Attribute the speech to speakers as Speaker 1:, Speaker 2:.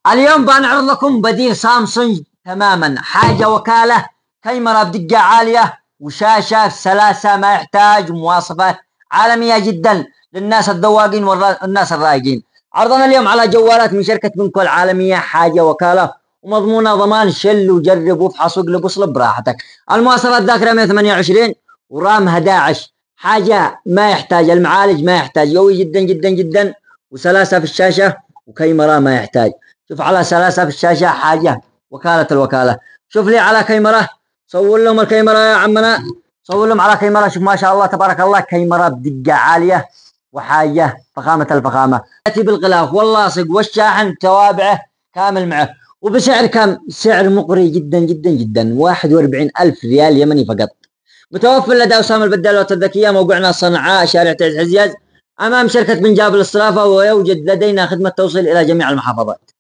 Speaker 1: اليوم بنعرض لكم بديل سامسونج تماما، حاجة وكالة، كاميرا بدقة عالية وشاشة سلاسة ما يحتاج، مواصفات عالمية جدا للناس الذواقين والناس الرايقين. عرضنا اليوم على جوالات من شركة بنكو العالمية، حاجة وكالة ومضمونة ضمان، شل وجرب وافحص واقلب واصلب براحتك. المواصفات ذاكرة 128 ورام 11، حاجة ما يحتاج، المعالج ما يحتاج، قوي جدا جدا جدا، وسلاسة في الشاشة، وكاميرا ما يحتاج. شوف على سلاسة في الشاشة، حاجة وكالة الوكالة. شوف لي على كاميرا، صور لهم الكاميرا يا عمنا، صور لهم على كاميرا. شوف ما شاء الله تبارك الله، كاميرا بدقة عالية وحاجة فخامة الفخامة. يأتي بالغلاف واللاصق والشاحن توابعه كامل معه، وبسعر كم؟ سعر مغري جدا جدا جدا، 41,000 ريال يمني فقط. متوفر لدى أسامة البدال والتذكية، موقعنا صنعاء، شارع تعز حزياز، أمام شركة بن جابر الصرافة، ويوجد لدينا خدمة توصيل إلى جميع المحافظات.